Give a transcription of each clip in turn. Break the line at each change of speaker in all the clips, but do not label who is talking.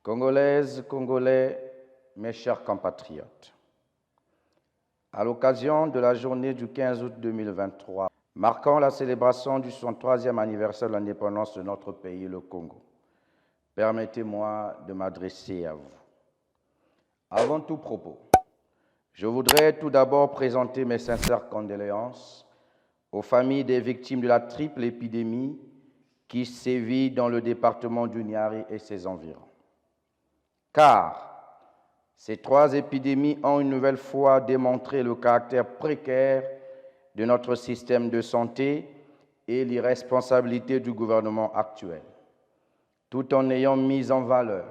Congolaises, Congolais, mes chers compatriotes, à l'occasion de la journée du 15 août 2023, marquant la célébration du 63e anniversaire de l'indépendance de notre pays, le Congo, permettez-moi de m'adresser à vous. Avant tout propos, je voudrais tout d'abord présenter mes sincères condoléances aux familles des victimes de la triple épidémie qui sévit dans le département du Niari et ses environs. Car ces trois épidémies ont une nouvelle fois démontré le caractère précaire de notre système de santé et l'irresponsabilité du gouvernement actuel, tout en ayant mis en valeur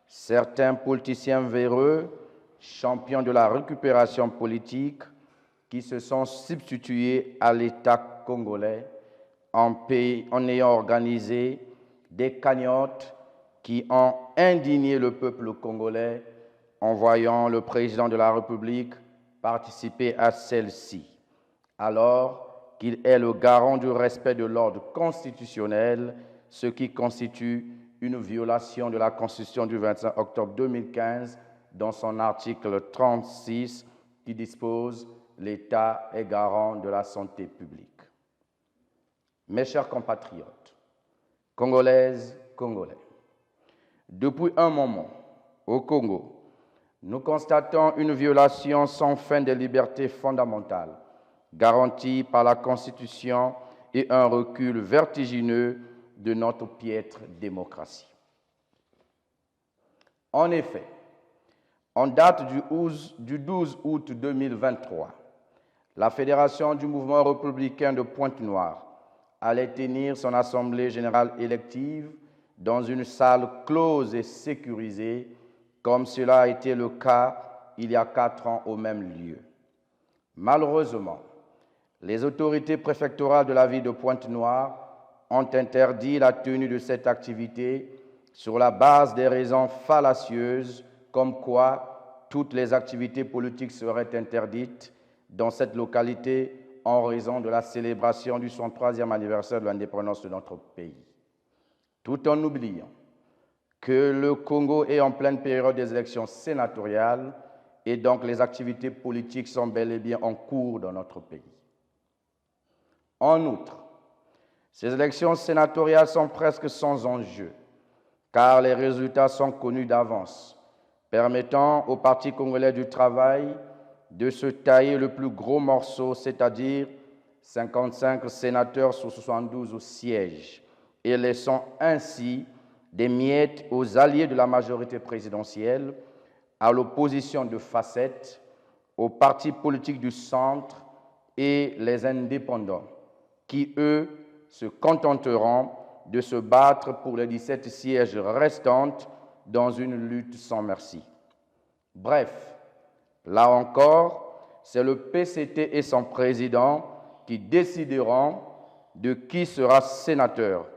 certains politiciens véreux, champions de la récupération politique, qui se sont substitués à l'État congolais en ayant organisé des cagnottes qui ont indigné le peuple congolais en voyant le président de la République participer à celle-ci, alors qu'il est le garant du respect de l'ordre constitutionnel, ce qui constitue une violation de la Constitution du 25 octobre 2015 dans son article 36 qui dispose « L'État est garant de la santé publique ». Mes chers compatriotes, Congolaises, Congolais, depuis un moment, au Congo, nous constatons une violation sans fin des libertés fondamentales garanties par la Constitution et un recul vertigineux de notre piètre démocratie. En effet, en date du 12 août 2023, la Fédération du mouvement républicain de Pointe-Noire allait tenir son assemblée générale élective dans une salle close et sécurisée, comme cela a été le cas il y a 4 ans au même lieu. Malheureusement, les autorités préfectorales de la ville de Pointe-Noire ont interdit la tenue de cette activité sur la base des raisons fallacieuses, comme quoi toutes les activités politiques seraient interdites dans cette localité en raison de la célébration du 63e anniversaire de l'indépendance de notre pays. Tout en oubliant que le Congo est en pleine période des élections sénatoriales et donc les activités politiques sont bel et bien en cours dans notre pays. En outre, ces élections sénatoriales sont presque sans enjeu, car les résultats sont connus d'avance, permettant au Parti congolais du travail de se tailler le plus gros morceau, c'est-à-dire 55 sénateurs sur 72 au siège, et laissant ainsi des miettes aux alliés de la majorité présidentielle, à l'opposition de facettes, aux partis politiques du centre et les indépendants, qui, eux, se contenteront de se battre pour les 17 sièges restantes dans une lutte sans merci. Bref, là encore, c'est le PCT et son président qui décideront de qui sera sénateur.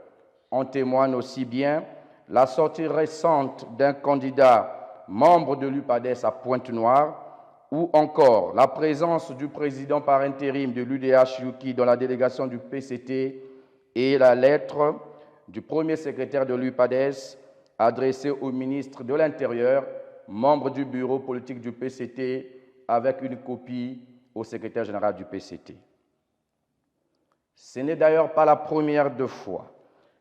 En témoigne aussi bien la sortie récente d'un candidat membre de l'UPADES à Pointe-Noire ou encore la présence du président par intérim de l'UDH Yuki dans la délégation du PCT et la lettre du premier secrétaire de l'UPADES adressée au ministre de l'Intérieur, membre du bureau politique du PCT, avec une copie au secrétaire général du PCT. Ce n'est d'ailleurs pas la première fois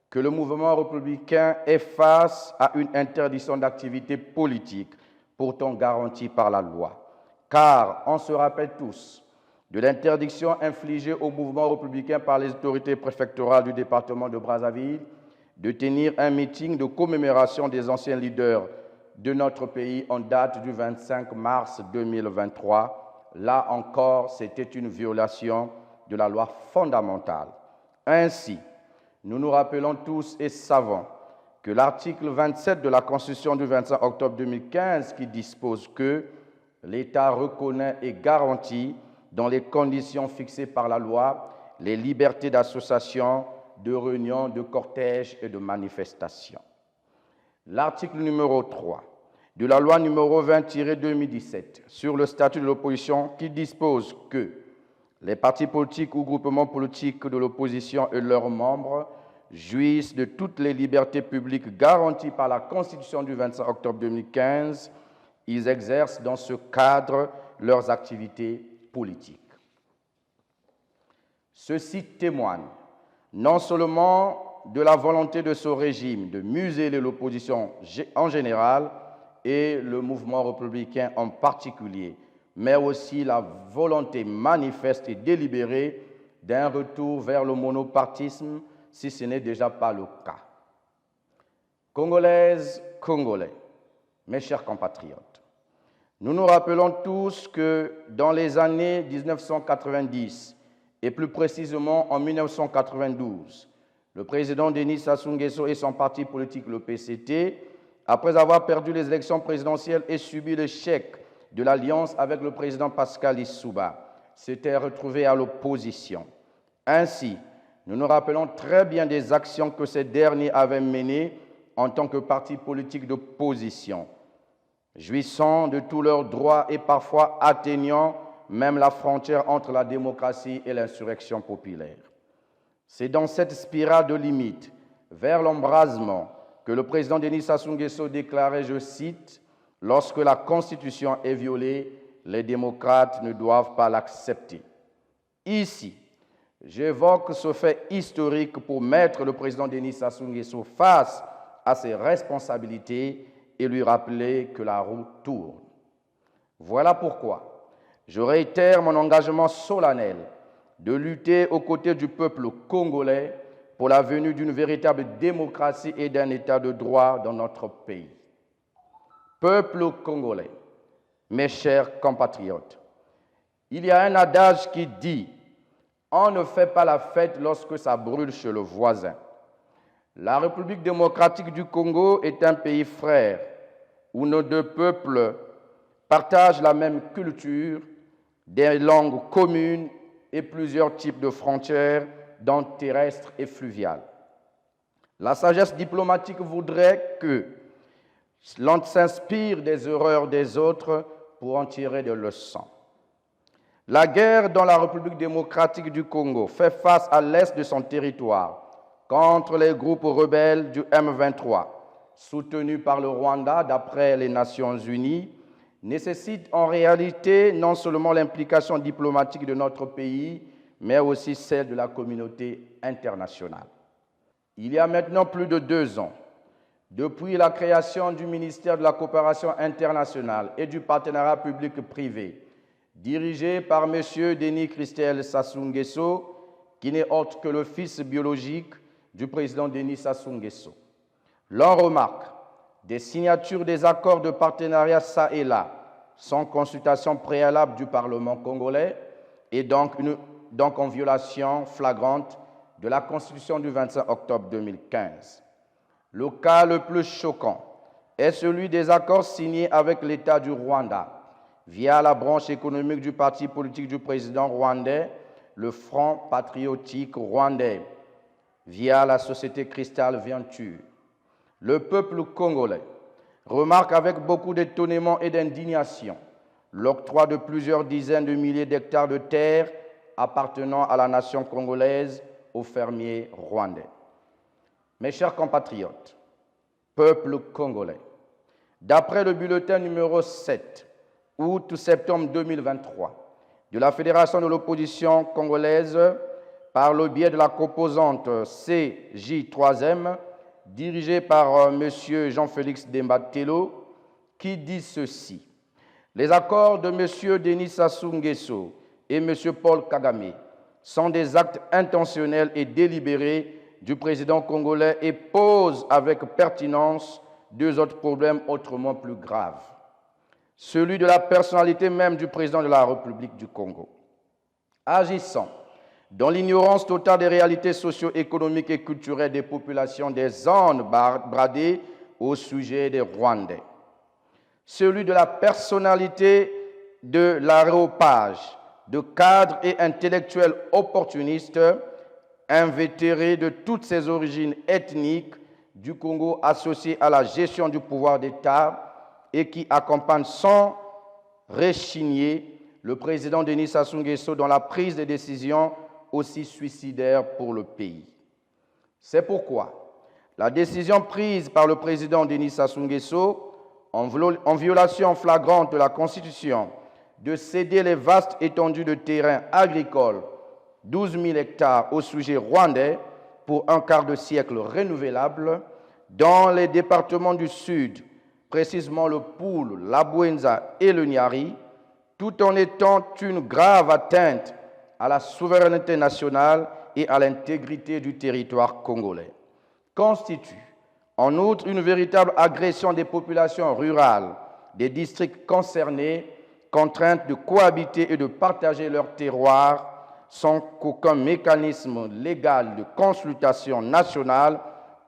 que le mouvement républicain est face à une interdiction d'activité politique, pourtant garantie par la loi. Car on se rappelle tous de l'interdiction infligée au mouvement républicain par les autorités préfectorales du département de Brazzaville de tenir un meeting de commémoration des anciens leaders de notre pays en date du 25 mars 2023. Là encore, c'était une violation de la loi fondamentale. Ainsi, nous nous rappelons tous et savons que l'article 27 de la Constitution du 25 octobre 2015 qui dispose que l'État reconnaît et garantit dans les conditions fixées par la loi les libertés d'association, de réunion, de cortège et de manifestation. L'article numéro 3 de la loi numéro 20-2017 sur le statut de l'opposition qui dispose que les partis politiques ou groupements politiques de l'opposition et leurs membres jouissent de toutes les libertés publiques garanties par la Constitution du 25 octobre 2015, ils exercent dans ce cadre leurs activités politiques. Ceci témoigne non seulement de la volonté de ce régime de museler l'opposition en général et le mouvement républicain en particulier, mais aussi la volonté manifeste et délibérée d'un retour vers le monopartisme, si ce n'est déjà pas le cas. Congolaises, Congolais, mes chers compatriotes, nous nous rappelons tous que dans les années 1990, et plus précisément en 1992, le président Denis Sassou Nguesso et son parti politique, le PCT, après avoir perdu les élections présidentielles et subi l'échec de l'alliance avec le président Pascal Lissouba, s'étaient retrouvés à l'opposition. Ainsi, nous nous rappelons très bien des actions que ces derniers avaient menées en tant que parti politique d'opposition, jouissant de tous leurs droits et parfois atteignant même la frontière entre la démocratie et l'insurrection populaire. C'est dans cette spirale de limites vers l'embrasement que le président Denis Sassou Nguesso déclarait, je cite, « Lorsque la Constitution est violée, les démocrates ne doivent pas l'accepter ». Ici, j'évoque ce fait historique pour mettre le président Denis Sassou Nguesso face à ses responsabilités et lui rappeler que la roue tourne. Voilà pourquoi je réitère mon engagement solennel de lutter aux côtés du peuple congolais pour la venue d'une véritable démocratie et d'un état de droit dans notre pays. Peuple congolais, mes chers compatriotes, il y a un adage qui dit « On ne fait pas la fête lorsque ça brûle chez le voisin ». La République démocratique du Congo est un pays frère où nos deux peuples partagent la même culture, des langues communes et plusieurs types de frontières, dont terrestres et fluviales. La sagesse diplomatique voudrait que l'on s'inspire des erreurs des autres pour en tirer des leçons. La guerre dont la République démocratique du Congo fait face à l'est de son territoire contre les groupes rebelles du M23, soutenus par le Rwanda d'après les Nations Unies, nécessite en réalité non seulement l'implication diplomatique de notre pays, mais aussi celle de la communauté internationale. Il y a maintenant plus de 2 ans, depuis la création du ministère de la Coopération internationale et du partenariat public-privé, dirigé par M. Denis Christel Sassou Nguesso, qui n'est autre que le fils biologique du président Denis Sassou Nguesso. L'on remarque des signatures des accords de partenariat ça et là, sans consultation préalable du Parlement congolais et donc en violation flagrante de la Constitution du 25 octobre 2015. Le cas le plus choquant est celui des accords signés avec l'État du Rwanda via la branche économique du parti politique du président rwandais, le Front patriotique rwandais, via la société Crystal Venture. Le peuple congolais remarque avec beaucoup d'étonnement et d'indignation l'octroi de plusieurs dizaines de milliers d'hectares de terre appartenant à la nation congolaise aux fermiers rwandais. Mes chers compatriotes, peuple congolais, d'après le bulletin numéro 7, août-septembre 2023, de la Fédération de l'opposition congolaise, par le biais de la composante CJ3M, dirigée par M. Jean-Félix Demba-Tello, qui dit ceci. Les accords de M. Denis Sassou Nguesso et M. Paul Kagame sont des actes intentionnels et délibérés du président congolais et posent avec pertinence 2 autres problèmes autrement plus graves. Celui de la personnalité même du président de la République du Congo. Agissant dans l'ignorance totale des réalités socio-économiques et culturelles des populations des zones bradées au sujet des Rwandais. Celui de la personnalité de l'aréopage, de cadres et intellectuels opportunistes, invétérés de toutes ces origines ethniques du Congo associées à la gestion du pouvoir d'État et qui accompagnent sans rechigner le président Denis Sassou Nguesso dans la prise de décisions aussi suicidaires pour le pays. C'est pourquoi la décision prise par le président Denis Sassou Nguesso, en violation flagrante de la Constitution, de céder les vastes étendues de terrain agricole, 12 000 hectares au sujet rwandais, pour un quart de siècle renouvelable, dans les départements du Sud, précisément le Poul, la Bouenza et le Niari, tout en étant une grave atteinte à la souveraineté nationale et à l'intégrité du territoire congolais, constitue en outre une véritable agression des populations rurales des districts concernés, contraintes de cohabiter et de partager leur terroir sans qu'aucun mécanisme légal de consultation nationale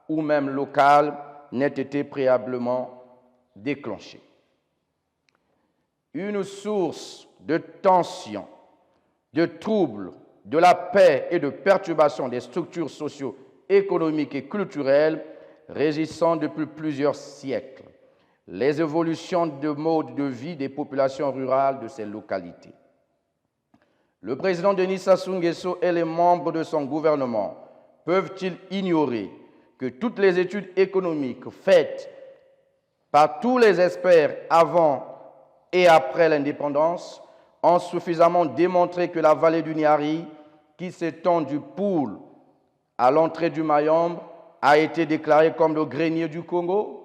ou même locale n'ait été préalablement déclenché. Une source de tension, de troubles, de la paix et de perturbation des structures socio-économiques et culturelles régissant depuis plusieurs siècles les évolutions de mode de vie des populations rurales de ces localités. Le président Denis Sassou Nguesso et les membres de son gouvernement peuvent-ils ignorer que toutes les études économiques faites par tous les experts avant et après l'indépendance ont suffisamment démontré que la vallée du Niari, qui s'étend du Poul à l'entrée du Mayombe, a été déclarée comme le grenier du Congo,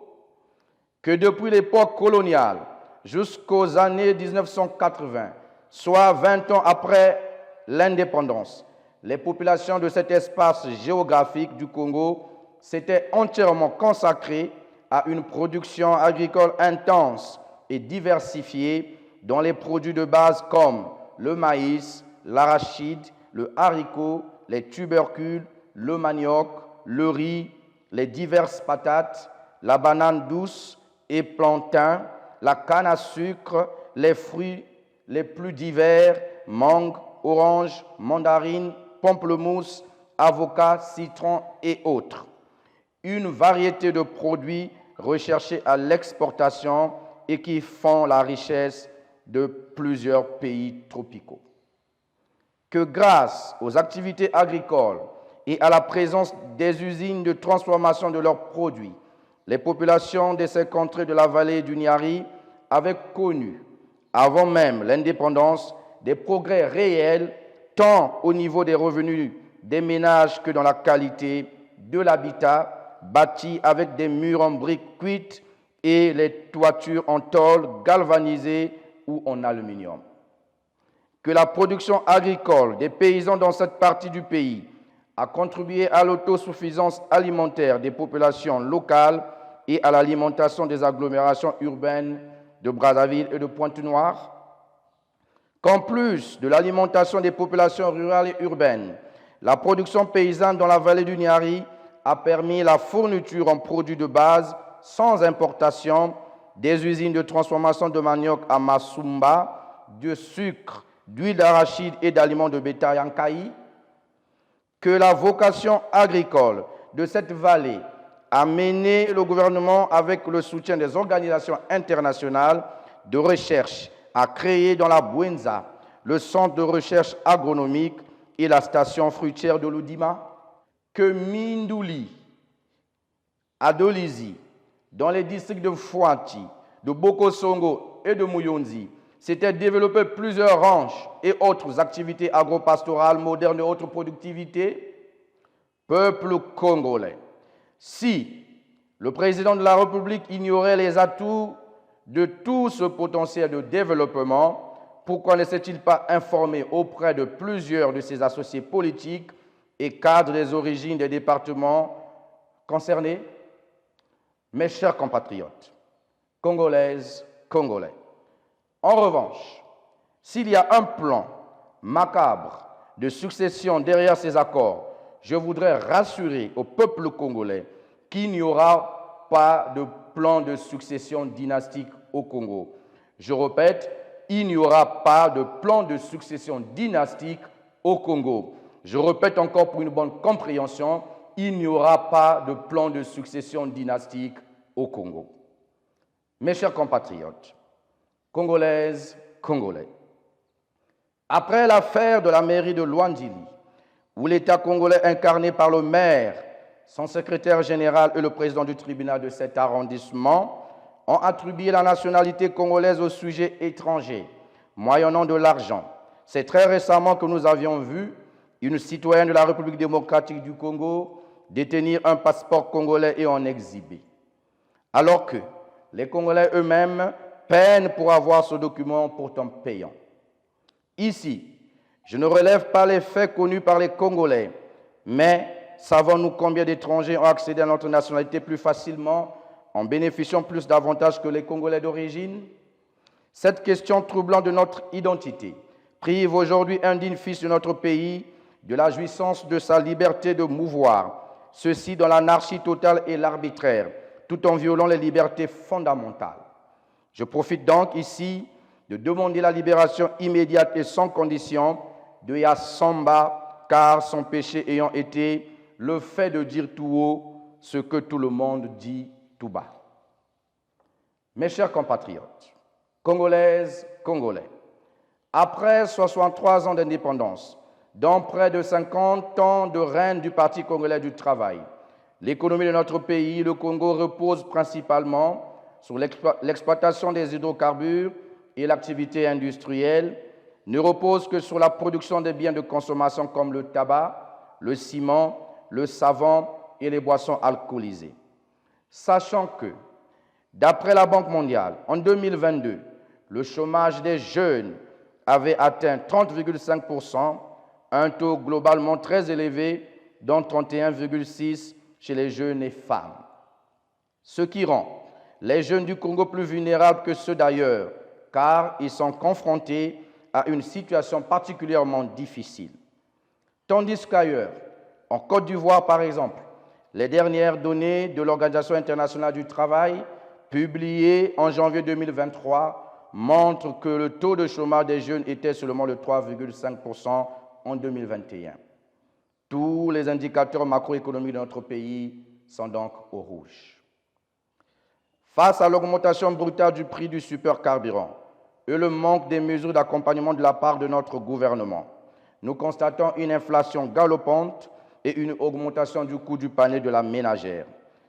que depuis l'époque coloniale jusqu'aux années 1980, soit 20 ans après l'indépendance, les populations de cet espace géographique du Congo s'étaient entièrement consacrées à une production agricole intense et diversifiée dont les produits de base comme le maïs, l'arachide, le haricot, les tubercules, le manioc, le riz, les diverses patates, la banane douce et plantain, la canne à sucre, les fruits les plus divers, mangue, orange, mandarine, pamplemousse, avocat, citron et autres. Une variété de produits recherchés à l'exportation et qui font la richesse de plusieurs pays tropicaux. Que grâce aux activités agricoles et à la présence des usines de transformation de leurs produits, les populations de ces contrées de la vallée du Niari avaient connu, avant même l'indépendance, des progrès réels tant au niveau des revenus des ménages que dans la qualité de l'habitat bâti avec des murs en briques cuites et les toitures en tôle galvanisées ou en aluminium. Que la production agricole des paysans dans cette partie du pays a contribué à l'autosuffisance alimentaire des populations locales et à l'alimentation des agglomérations urbaines de Brazzaville et de Pointe-Noire. Qu'en plus de l'alimentation des populations rurales et urbaines, la production paysanne dans la vallée du Niari a permis la fourniture en produits de base sans importation des usines de transformation de manioc à Masumba, de sucre, d'huile d'arachide et d'aliments de bétail en Kaï, que la vocation agricole de cette vallée a mené le gouvernement avec le soutien des organisations internationales de recherche à créer dans la Bouenza le centre de recherche agronomique et la station fruitière de l'Oudima, que Mindouli, à Dolizi, dans les districts de Fouanti, de Bokosongo et de Muyonzi, s'étaient développées plusieurs ranches et autres activités agropastorales modernes et autres productivités. Peuple congolais, si le président de la République ignorait les atouts de tout ce potentiel de développement, pourquoi ne s'est-il pas informé auprès de plusieurs de ses associés politiques et cadres des origines des départements concernés? Mes chers compatriotes, congolaises, congolais, en revanche, s'il y a un plan macabre de succession derrière ces accords, je voudrais rassurer au peuple congolais qu'il n'y aura pas de plan de succession dynastique au Congo. Je répète, il n'y aura pas de plan de succession dynastique au Congo. Je répète encore pour une bonne compréhension, il n'y aura pas de plan de succession dynastique au Congo. Mes chers compatriotes, congolaises, congolais, après l'affaire de la mairie de Luandili, où l'État congolais incarné par le maire son secrétaire général et le président du tribunal de cet arrondissement ont attribué la nationalité congolaise aux sujets étrangers, moyennant de l'argent. C'est très récemment que nous avions vu une citoyenne de la République démocratique du Congo détenir un passeport congolais et en exhiber. Alors que les Congolais eux-mêmes peinent pour avoir ce document pourtant payant. Ici, je ne relève pas les faits connus par les Congolais, mais savons-nous combien d'étrangers ont accédé à notre nationalité plus facilement en bénéficiant plus d'avantages que les Congolais d'origine? Cette question troublante de notre identité prive aujourd'hui un digne fils de notre pays de la jouissance de sa liberté de mouvoir, ceci dans l'anarchie totale et l'arbitraire, tout en violant les libertés fondamentales. Je profite donc ici de demander la libération immédiate et sans condition de Yassamba, car son péché ayant été le fait de dire tout haut ce que tout le monde dit tout bas. Mes chers compatriotes, Congolaises, Congolais, après 63 ans d'indépendance, dont près de 50 ans de règne du Parti congolais du travail, l'économie de notre pays, le Congo, repose principalement sur l'exploitation des hydrocarbures et l'activité industrielle, ne repose que sur la production des biens de consommation comme le tabac, le ciment, le savon et les boissons alcoolisées. Sachant que, d'après la Banque mondiale, en 2022, le chômage des jeunes avait atteint 30,5%, un taux globalement très élevé, dont 31,6% chez les jeunes et femmes. Ce qui rend les jeunes du Congo plus vulnérables que ceux d'ailleurs, car ils sont confrontés à une situation particulièrement difficile. Tandis qu'ailleurs, en Côte d'Ivoire par exemple, les dernières données de l'Organisation internationale du travail, publiées en janvier 2023, montrent que le taux de chômage des jeunes était seulement de 3,5% en 2021. Tous les indicateurs macroéconomiques de notre pays sont donc au rouge. Face à l'augmentation brutale du prix du supercarburant et le manque des mesures d'accompagnement de la part de notre gouvernement, nous constatons une inflation galopante et une augmentation du coût du panier de la ménagère,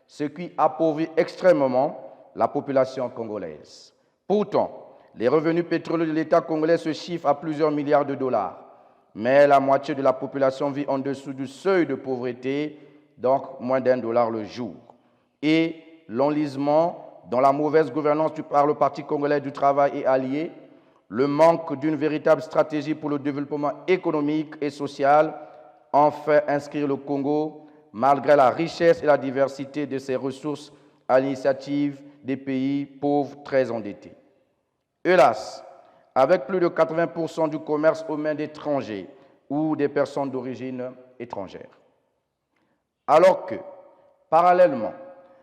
ce qui appauvrit extrêmement la population congolaise. Pourtant, les revenus pétroliers de l'État congolais se chiffrent à plusieurs milliards de dollars, mais la moitié de la population vit en dessous du seuil de pauvreté, donc moins d'$1 le jour. Et l'enlisement dans la mauvaise gouvernance par le Parti congolais du travail et alliés, le manque d'une véritable stratégie pour le développement économique et social en fait inscrire le Congo, malgré la richesse et la diversité de ses ressources, à l'initiative des pays pauvres très endettés. Hélas, avec plus de 80% du commerce aux mains d'étrangers ou des personnes d'origine étrangère. Alors que, parallèlement,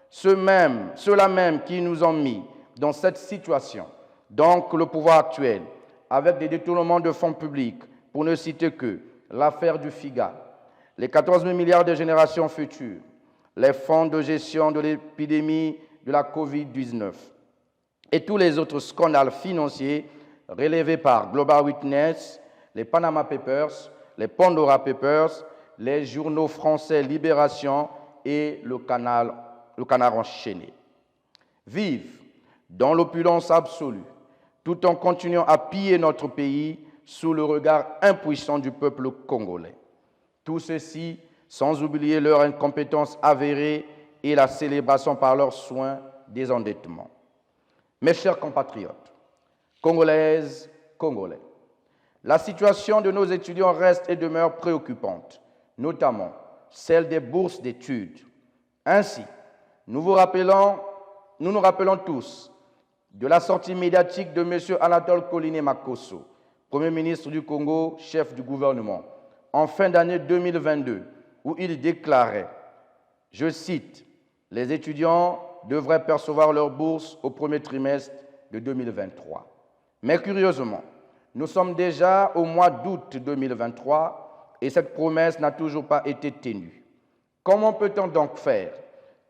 ceux-là même qui nous ont mis dans cette situation, donc le pouvoir actuel, avec des détournements de fonds publics, pour ne citer que l'affaire du FIGA, les 14 000 milliards de générations futures, les fonds de gestion de l'épidémie de la COVID-19 et tous les autres scandales financiers relevés par Global Witness, les Panama Papers, les Pandora Papers, les journaux français Libération et le Canard enchaîné. Vivent dans l'opulence absolue, tout en continuant à piller notre pays sous le regard impuissant du peuple congolais. Tout ceci sans oublier leur incompétence avérée et la célébration par leurs soins des endettements. Mes chers compatriotes, Congolaises, Congolais, la situation de nos étudiants reste et demeure préoccupante, notamment celle des bourses d'études. Ainsi, nous nous rappelons tous de la sortie médiatique de M. Anatole Koliné-Makosso, Premier ministre du Congo, chef du gouvernement, en fin d'année 2022, où il déclarait, je cite, « Les étudiants devraient percevoir leur bourse au premier trimestre de 2023 ». Mais curieusement, nous sommes déjà au mois d'août 2023 et cette promesse n'a toujours pas été tenue. Comment peut-on donc faire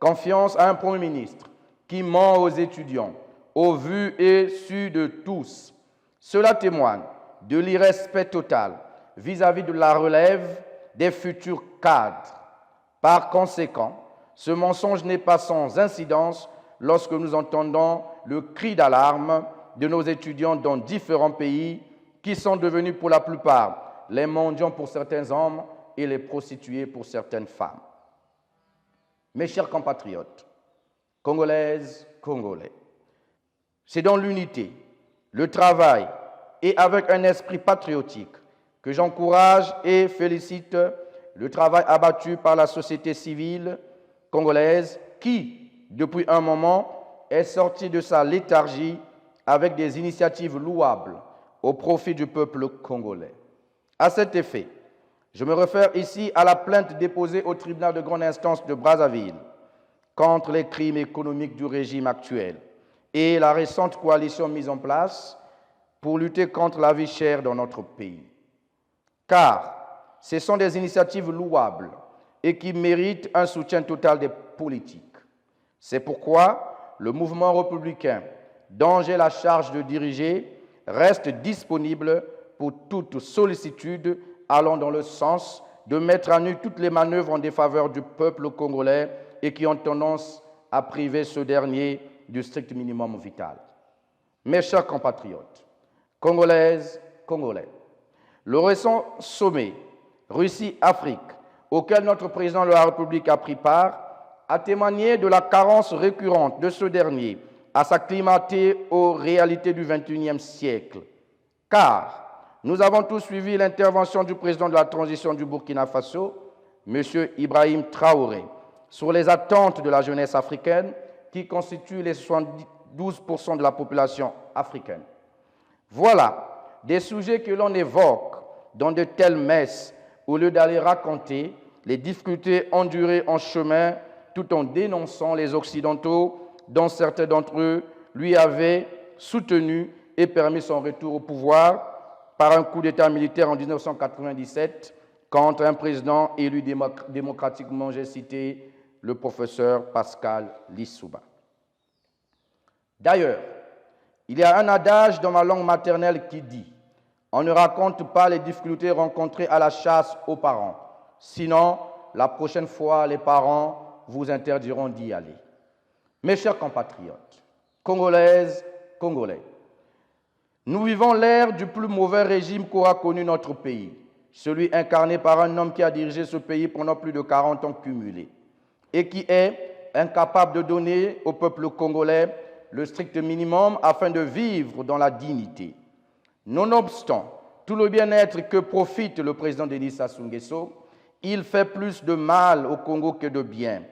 confiance à un Premier ministre qui ment aux étudiants, au vu et su de tous? Cela témoigne de l'irrespect total vis-à-vis de la relève des futurs cadres. Par conséquent, ce mensonge n'est pas sans incidence lorsque nous entendons le cri d'alarme de nos étudiants dans différents pays qui sont devenus pour la plupart les mendiants pour certains hommes et les prostituées pour certaines femmes. Mes chers compatriotes, Congolaises, Congolais, c'est dans l'unité, le travail et avec un esprit patriotique que j'encourage et félicite le travail abattu par la société civile congolaise qui, depuis un moment, est sortie de sa léthargie avec des initiatives louables au profit du peuple congolais. À cet effet, je me réfère ici à la plainte déposée au tribunal de grande instance de Brazzaville contre les crimes économiques du régime actuel et la récente coalition mise en place pour lutter contre la vie chère dans notre pays. Car ce sont des initiatives louables et qui méritent un soutien total des politiques. C'est pourquoi le mouvement républicain, dont j'ai la charge de diriger, reste disponible pour toute sollicitude allant dans le sens de mettre à nu toutes les manœuvres en défaveur du peuple congolais et qui ont tendance à priver ce dernier du strict minimum vital. Mes chers compatriotes, Congolaises, Congolais, le récent sommet Russie-Afrique, auquel notre président de la République a pris part, a témoigné de la carence récurrente de ce dernier à s'acclimater aux réalités du XXIe siècle. Car nous avons tous suivi l'intervention du président de la transition du Burkina Faso, M. Ibrahim Traoré, sur les attentes de la jeunesse africaine qui constitue les 72% de la population africaine. Voilà des sujets que l'on évoque dans de telles messes au lieu d'aller raconter les difficultés endurées en chemin tout en dénonçant les Occidentaux dont certains d'entre eux lui avaient soutenu et permis son retour au pouvoir par un coup d'État militaire en 1997 contre un président élu démocratiquement, j'ai cité le professeur Pascal Lissouba. D'ailleurs, il y a un adage dans ma langue maternelle qui dit « On ne raconte pas les difficultés rencontrées à la chasse aux parents, sinon la prochaine fois les parents vous interdiront d'y aller. » Mes chers compatriotes, Congolaises, Congolais, nous vivons l'ère du plus mauvais régime qu'aura connu notre pays, celui incarné par un homme qui a dirigé ce pays pendant plus de 40 ans cumulés et qui est incapable de donner au peuple congolais le strict minimum afin de vivre dans la dignité. Nonobstant tout le bien-être que profite le président Denis Sassou Nguesso, il fait plus de mal au Congo que de bien,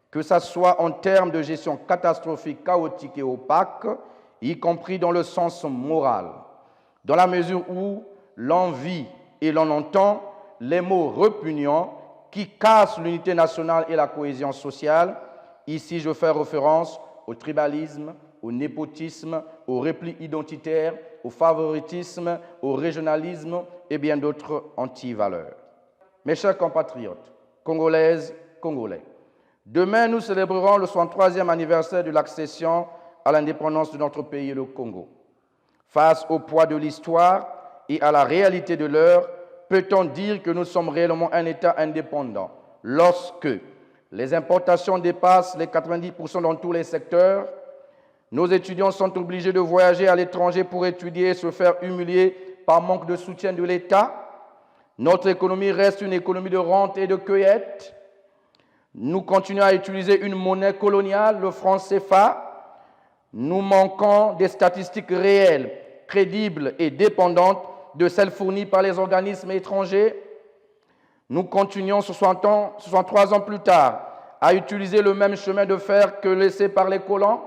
que ce soit en termes de gestion catastrophique, chaotique et opaque, y compris dans le sens moral, dans la mesure où l'on vit et l'on entend les mots répugnants qui cassent l'unité nationale et la cohésion sociale. Ici, je fais référence au tribalisme, au népotisme, au repli identitaire, au favoritisme, au régionalisme et bien d'autres anti-valeurs. Mes chers compatriotes, Congolaises, Congolais, demain nous célébrerons le 63e anniversaire de l'accession à l'indépendance de notre pays, le Congo. Face au poids de l'histoire et à la réalité de l'heure, peut-on dire que nous sommes réellement un État indépendant lorsque les importations dépassent les 90% dans tous les secteurs, nos étudiants sont obligés de voyager à l'étranger pour étudier et se faire humilier par manque de soutien de l'État, notre économie reste une économie de rente et de cueillette, nous continuons à utiliser une monnaie coloniale, le franc CFA, nous manquons des statistiques réelles, crédibles et dépendantes de celles fournies par les organismes étrangers. Nous continuons 63 ans plus tard à utiliser le même chemin de fer que laissé par les colons.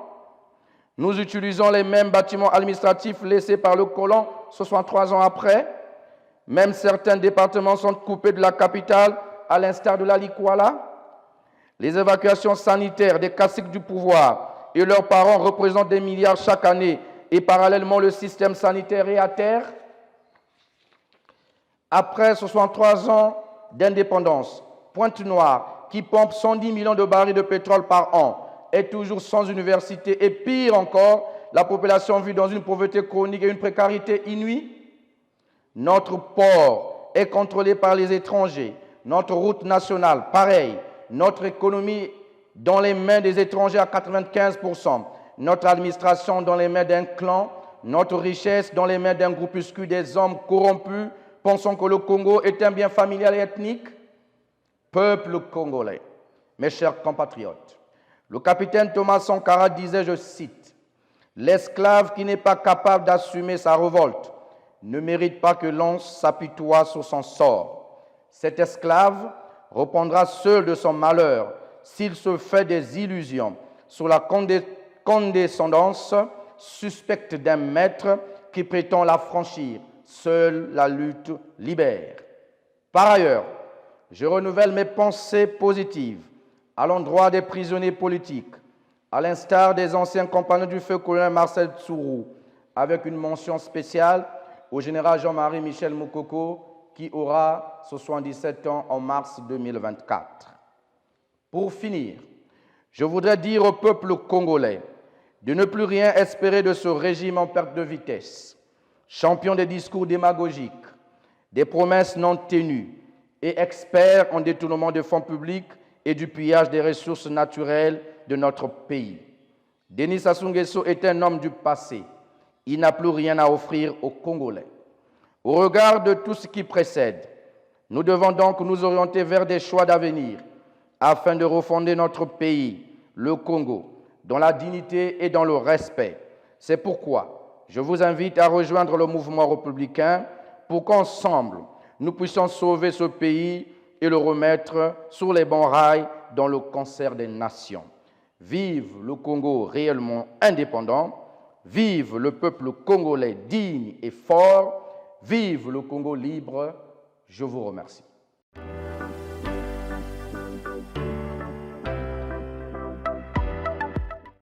Nous utilisons les mêmes bâtiments administratifs laissés par le colon 63 ans après. Même certains départements sont coupés de la capitale, à l'instar de la Likuala. Les évacuations sanitaires des caciques du pouvoir et leurs parents représentent des milliards chaque année et parallèlement le système sanitaire est à terre. Après 63 ans d'indépendance, Pointe-Noire, qui pompe 110 millions de barils de pétrole par an, est toujours sans université et pire encore, la population vit dans une pauvreté chronique et une précarité inouïe. Notre port est contrôlé par les étrangers, notre route nationale, pareil. notre économie dans les mains des étrangers à 95%, notre administration dans les mains d'un clan, notre richesse dans les mains d'un groupuscule des hommes corrompus, pensant que le Congo est un bien familial et ethnique? Peuple congolais, mes chers compatriotes, le capitaine Thomas Sankara disait, je cite, « L'esclave qui n'est pas capable d'assumer sa révolte ne mérite pas que l'on s'apitoie sur son sort. Cet esclave reprendra seul de son malheur s'il se fait des illusions sur la condescendance suspecte d'un maître qui prétend l'affranchir. Seule la lutte libère. » Par ailleurs, je renouvelle mes pensées positives à l'endroit des prisonniers politiques, à l'instar des anciens compagnons du feu colonel Marcel Tsuru, avec une mention spéciale au général Jean-Marie Michel Moukoko, qui aura 77 ans en mars 2024. Pour finir, je voudrais dire au peuple congolais de ne plus rien espérer de ce régime en perte de vitesse, champion des discours démagogiques, des promesses non tenues et expert en détournement de fonds publics et du pillage des ressources naturelles de notre pays. Denis Sassou Nguesso est un homme du passé. Il n'a plus rien à offrir aux Congolais. Au regard de tout ce qui précède, nous devons donc nous orienter vers des choix d'avenir afin de refonder notre pays, le Congo, dans la dignité et dans le respect. C'est pourquoi je vous invite à rejoindre le mouvement républicain pour qu'ensemble, nous puissions sauver ce pays et le remettre sur les bons rails dans le concert des nations. Vive le Congo réellement indépendant, vive le peuple congolais digne et fort, vive le Congo libre. Je vous remercie.